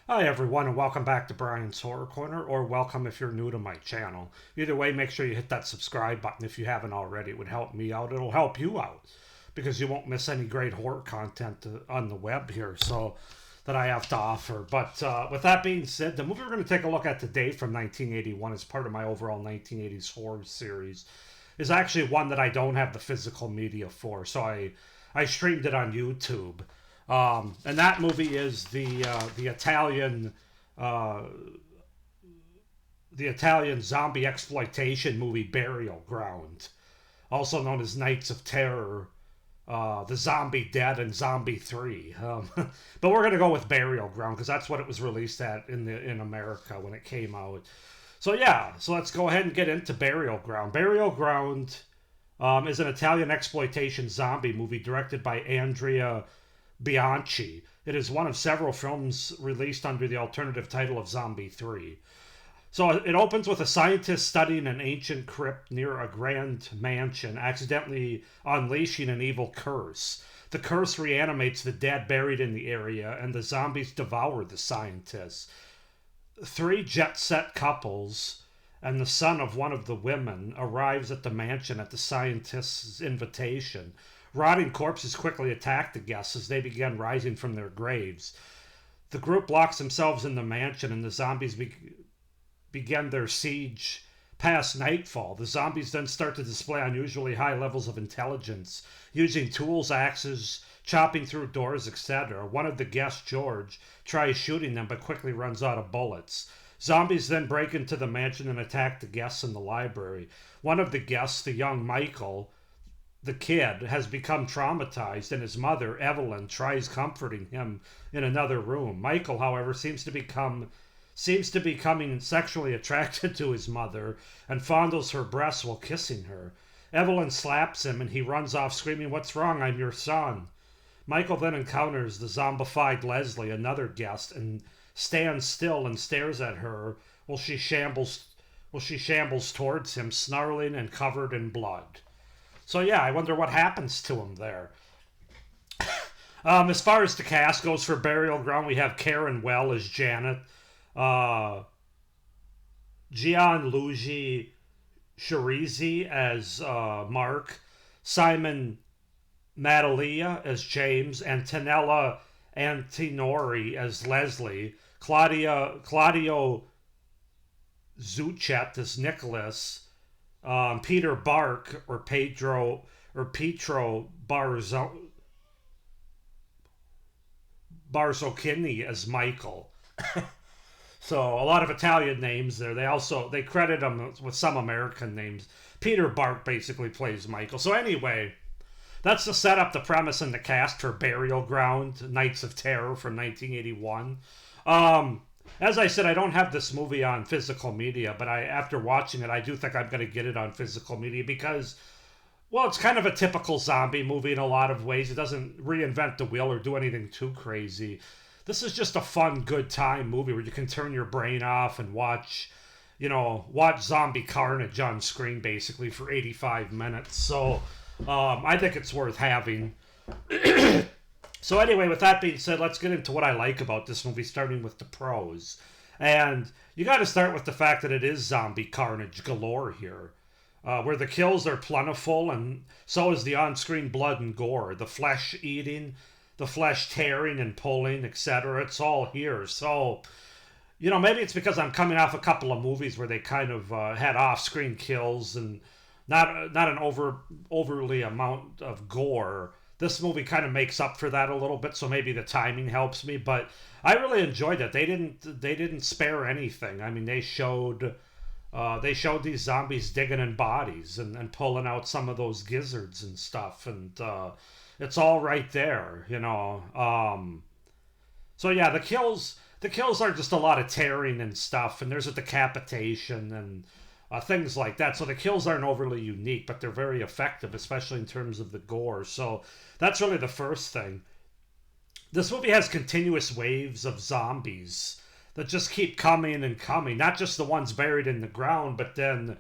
Hi everyone and welcome back to Brian's Horror Corner, or welcome if you're new to my channel. Either way, make sure you hit that subscribe button if you haven't already. It would help me out. It'll help you out because you won't miss any great horror content on the web here that I have to offer. But with that being said, the movie we're going to take a look at today from 1981 as part of my overall 1980s horror series is actually one that I don't have the physical media for. So I streamed it on YouTube. And that movie is the uh, Italian Zombie Exploitation movie Burial Ground, also known as Nights of Terror, The Zombie Dead, and Zombie 3. But we're gonna go with Burial Ground because that's what it was released at in America when it came out. So yeah, so let's go ahead and get into Burial Ground. Burial Ground is an Italian exploitation zombie movie directed by Andrea Bianchi. It is one of several films released under the alternative title of Zombie 3. So it opens with a scientist studying an ancient crypt near a grand mansion, accidentally unleashing an evil curse. The curse reanimates the dead buried in the area, and the zombies devour the scientists. Three jet set couples and the son of one of the women arrives at the mansion at the scientist's invitation. Rotting corpses quickly attack the guests as they begin rising from their graves. The group locks themselves in the mansion and the zombies begin their siege past nightfall. The zombies then start to display unusually high levels of intelligence, using tools, axes, chopping through doors, etc. One of the guests, George, tries shooting them but quickly runs out of bullets. Zombies then break into the mansion and attack the guests in the library. One of the guests, the young Michael, the kid, has become traumatized, and his mother, Evelyn, tries comforting him in another room. Michael, however, seems to be becoming sexually attracted to his mother and fondles her breasts while kissing her. Evelyn slaps him and he runs off screaming, "What's wrong? I'm your son." Michael then encounters the zombified Leslie, another guest, and stands still and stares at her while she shambles towards him, snarling and covered in blood. So yeah, I wonder what happens to him there. As far as the cast goes for Burial Ground, we have Karen Well as Janet, uh, Gianluigi Chirizi as Mark, Simon Matalia as James, Antonella Antinori as Leslie, Claudio Zuchet as Nicholas, Peter Bark or Pietro Barzocchini as Michael. So a lot of Italian names there. They credit him with some American names. Peter Bark basically plays Michael. So anyway, that's the setup, the premise, and the cast for Burial Ground, Nights of Terror from 1981. As I said, I don't have this movie on physical media, but after watching it, I do think I'm going to get it on physical media because, well, it's kind of a typical zombie movie in a lot of ways. It doesn't reinvent the wheel or do anything too crazy. This is just a fun, good time movie where you can turn your brain off and watch zombie carnage on screen basically for 85 minutes. So I think it's worth having. So anyway, with that being said, let's get into what I like about this movie, starting with the pros. And you got to start with the fact that it is zombie carnage galore here, where the kills are plentiful, and so is the on-screen blood and gore, the flesh eating, the flesh tearing and pulling, etc. It's all here. So, maybe it's because I'm coming off a couple of movies where they kind of had off-screen kills and not an overly amount of gore. This movie kind of makes up for that a little bit, so maybe the timing helps me. But I really enjoyed it. They didn't spare anything. I mean, they showed these zombies digging in bodies and pulling out some of those gizzards and stuff, and it's all right there. So yeah, the kills are just a lot of tearing and stuff, and there's a decapitation and things like that. So the kills aren't overly unique, but they're very effective, especially in terms of the gore. So that's really the first thing. This movie has continuous waves of zombies that just keep coming and coming. Not just the ones buried in the ground, but then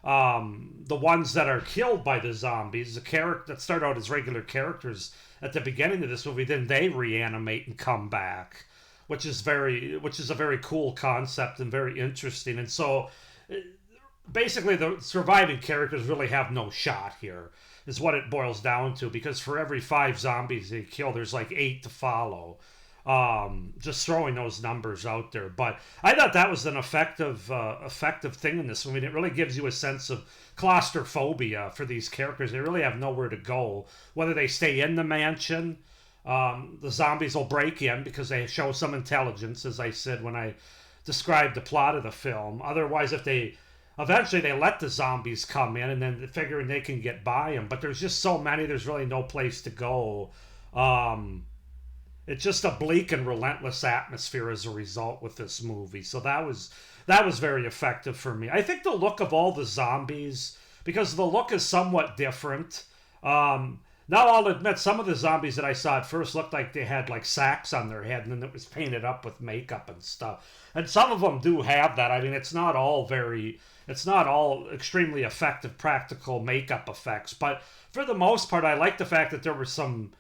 the ones that are killed by the zombies, the character that start out as regular characters at the beginning of this movie, then they reanimate and come back, which is a very cool concept and very interesting. And so basically the surviving characters really have no shot here, is what it boils down to, because for every 5 zombies they kill, there's like 8 to follow. Just throwing those numbers out there. But I thought that was an effective thing in this movie. It really gives you a sense of claustrophobia for these characters. They really have nowhere to go. Whether they stay in the mansion, the zombies will break in because they show some intelligence, as I said when I described the plot of the film. Otherwise, if they eventually they let the zombies come in and then figuring they can get by them. But there's just so many, there's really no place to go. It's just a bleak and relentless atmosphere as a result with this movie. So that was very effective for me. I think the look of all the zombies, because the look is somewhat different. Now I'll admit some of the zombies that I saw at first looked like they had like sacks on their head and then it was painted up with makeup and stuff. And some of them do have that. I mean, it's not all extremely effective practical makeup effects, but for the most part, I like the fact that there was some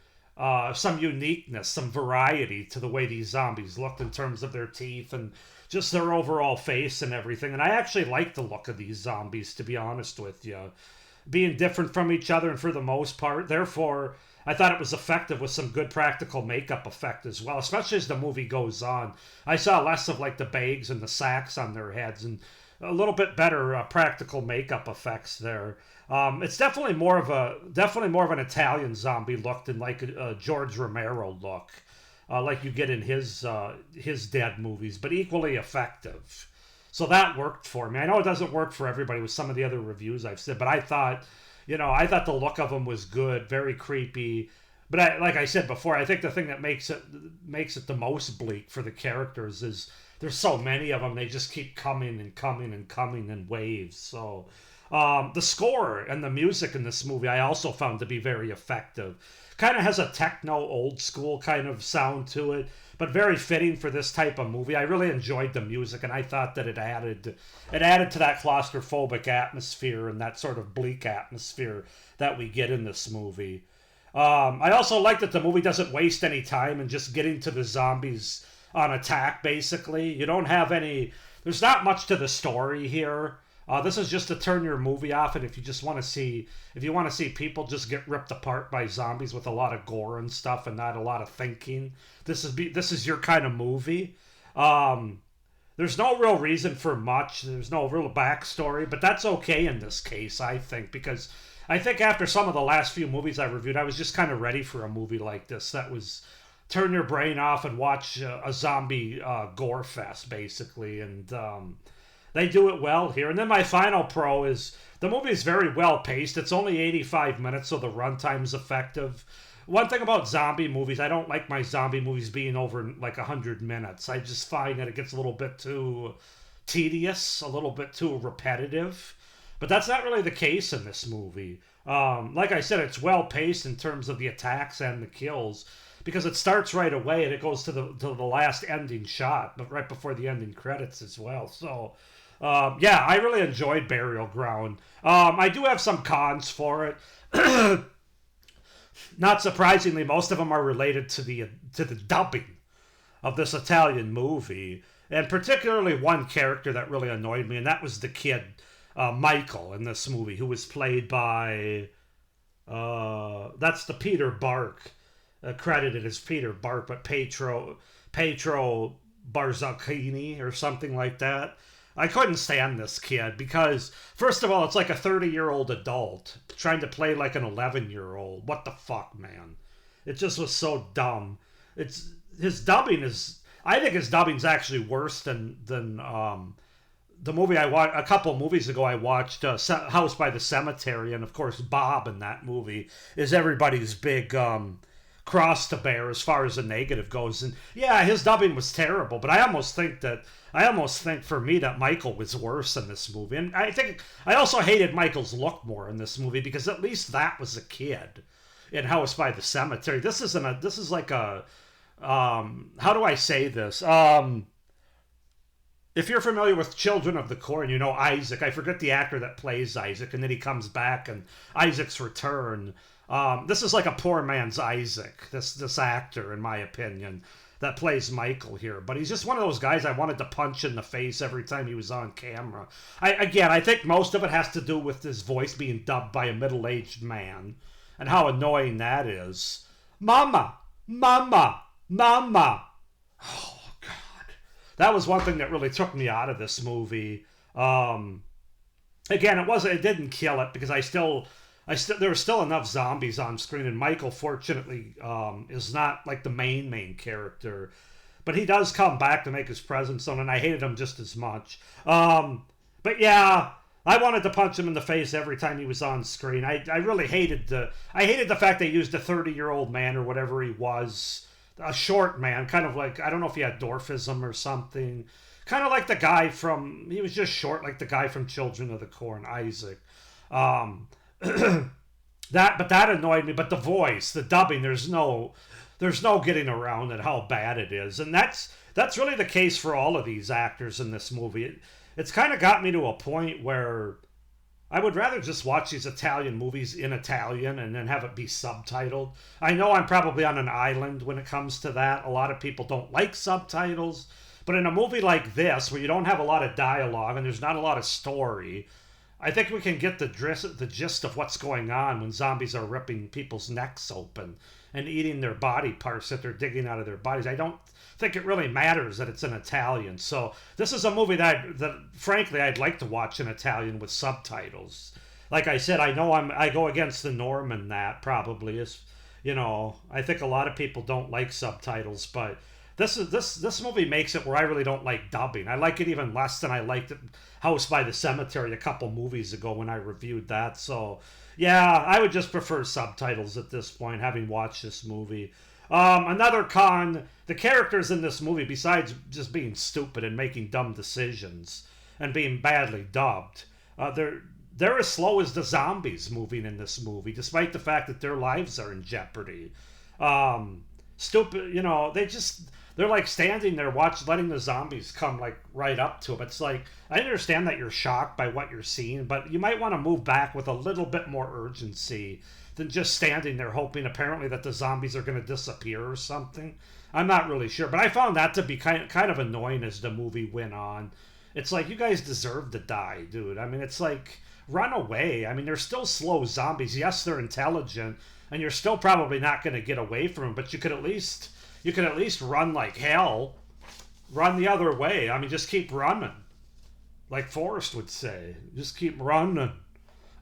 uniqueness, some variety to the way these zombies looked in terms of their teeth and just their overall face and everything. And I actually like the look of these zombies, to be honest with you, being different from each other and for the most part. Therefore, I thought it was effective with some good practical makeup effect as well, especially as the movie goes on. I saw less of like the bags and the sacks on their heads and a little bit better practical makeup effects there. It's definitely more of an Italian zombie look than like a George Romero look, like you get in his Dead movies, but equally effective. So that worked for me. I know it doesn't work for everybody with some of the other reviews I've said, but I thought the look of them was good, very creepy. But like I said before, I think the thing that makes it the most bleak for the characters is there's so many of them. They just keep coming and coming and coming in waves. So the score and the music in this movie I also found to be very effective. Kind of has a techno old school kind of sound to it, but very fitting for this type of movie. I really enjoyed the music, and I thought that it added to that claustrophobic atmosphere and that sort of bleak atmosphere that we get in this movie. I also like that the movie doesn't waste any time in just getting to the zombies on attack, basically. You don't have any... There's not much to the story here. This is just to turn your movie off, and if you want to see people just get ripped apart by zombies with a lot of gore and stuff and not a lot of thinking, this is your kind of movie. There's no real reason for much. There's no real backstory, but that's okay in this case, I think, because I think after some of the last few movies I reviewed, I was just kind of ready for a movie like this that was turn your brain off and watch a zombie gore fest, basically, and they do it well here. And then my final pro is the movie is very well paced. It's only 85 minutes, so the runtime's effective. One thing about zombie movies, I don't like my zombie movies being over like 100 minutes. I just find that it gets a little bit too tedious, a little bit too repetitive. But that's not really the case in this movie. Like I said, it's well paced in terms of the attacks and the kills, because it starts right away and it goes to the last ending shot, but right before the ending credits as well. So yeah, I really enjoyed Burial Ground. I do have some cons for it. Not surprisingly, most of them are related to the dubbing of this Italian movie, and particularly one character that really annoyed me, and that was the kid Michael in this movie, who was played by that's the Peter Bark, credited as Peter Bark, but Pietro Barzacchini or something like that. I couldn't stand this kid because, first of all, it's like a 30-year-old adult trying to play like an 11-year-old. What the fuck, man? It just was so dumb. His dubbing is... I think his dubbing's actually worse than the movie I watched... A couple movies ago, I watched House by the Cemetery, and of course, Bob in that movie is everybody's big... cross to bear as far as the negative goes. And yeah, his dubbing was terrible, but I almost think for me that Michael was worse in this movie. And I also hated Michael's look more in this movie, because at least that was a kid in House by the Cemetery. This is like a how do I say this? If you're familiar with Children of the Corn, you know Isaac. I forget the actor that plays Isaac, and then he comes back in Isaac's Return. This is like a poor man's Isaac, this actor, in my opinion. that plays Michael here, but he's just one of those guys I wanted to punch in the face every time he was on camera. I think most of it has to do with his voice being dubbed by a middle-aged man and how annoying that is. Mama, mama, mama. Oh God, that was one thing that really took me out of this movie. Again, it didn't kill it because there were still enough zombies on screen, and Michael, fortunately, is not like the main character, but he does come back to make his presence known, and I hated him just as much. But yeah, I wanted to punch him in the face every time he was on screen. I really hated the fact they used a 30-year-old man or whatever he was, a short man, kind of like, I don't know if he had dwarfism or something, kind of like the guy from, he was just short, like the guy from Children of the Corn, Isaac. That annoyed me. But the voice, the dubbing, there's no getting around it how bad it is, and that's really the case for all of these actors in this movie. It's kind of got me to a point where I would rather just watch these Italian movies in Italian and then have it be subtitled. I know I'm probably on an island when it comes to that. A lot of people don't like subtitles, but in a movie like this, where you don't have a lot of dialogue and there's not a lot of story, I think we can get the gist of what's going on when zombies are ripping people's necks open and eating their body parts that they're digging out of their bodies. I don't think it really matters that it's in Italian. So this is a movie that frankly I'd like to watch in Italian with subtitles. Like I said, I know I go against the norm in that probably is, I think a lot of people don't like subtitles, but this movie makes it where I really don't like dubbing. I like it even less than I liked House by the Cemetery a couple movies ago when I reviewed that. So yeah, I would just prefer subtitles at this point, having watched this movie. Another con, the characters in this movie, besides just being stupid and making dumb decisions and being badly dubbed, they're as slow as the zombies moving in this movie, despite the fact that their lives are in jeopardy. Stupid, they're like standing there letting the zombies come like right up to them. It's like, I understand that you're shocked by what you're seeing, but you might want to move back with a little bit more urgency than just standing there hoping apparently that the zombies are going to disappear or something. I'm not really sure, but I found that to be kind of annoying as the movie went on. It's like, you guys deserve to die, dude. I mean, it's like, run away. I mean, they're still slow zombies. Yes, they're intelligent, and you're still probably not going to get away from them, but you could at least run like hell. Run the other way. I mean, just keep running. Like Forrest would say. Just keep running.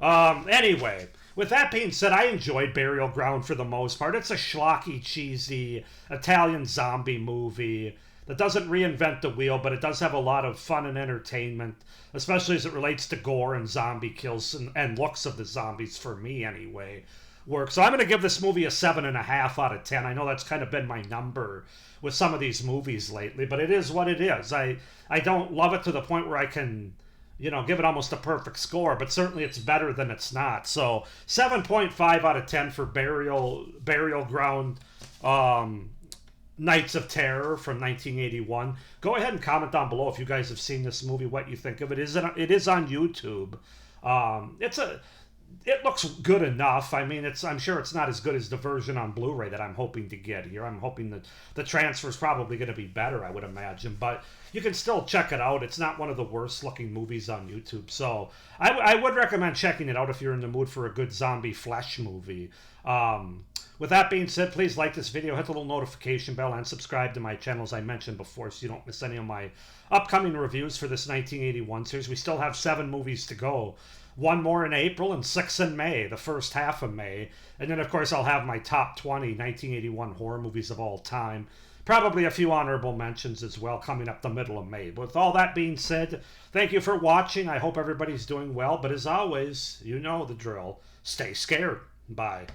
Anyway, with that being said, I enjoyed Burial Ground for the most part. It's a schlocky, cheesy Italian zombie movie that doesn't reinvent the wheel, but it does have a lot of fun and entertainment, especially as it relates to gore and zombie kills and looks of the zombies, for me anyway. So I'm going to give this movie a 7.5 out of 10. I know that's kind of been my number with some of these movies lately, but it is what it is. I don't love it to the point where I can, give it almost a perfect score, but certainly it's better than it's not. So 7.5 out of 10 for Burial Ground, Nights of Terror from 1981. Go ahead and comment down below if you guys have seen this movie, what you think of it. It is on YouTube. It looks good enough. I mean, I'm sure it's not as good as the version on Blu-ray that I'm hoping to get here. I'm hoping that the transfer's probably going to be better, I would imagine. But you can still check it out. It's not one of the worst looking movies on YouTube. So I would recommend checking it out if you're in the mood for a good zombie flesh movie. With that being said, please like this video, hit the little notification bell, and subscribe to my channel as I mentioned before so you don't miss any of my upcoming reviews for this 1981 series. We still have 7 movies to go. 1 more in April and 6 in May, the first half of May. And then, of course, I'll have my top 20 1981 horror movies of all time. Probably a few honorable mentions as well coming up the middle of May. But with all that being said, thank you for watching. I hope everybody's doing well. But as always, you know the drill. Stay scared. Bye.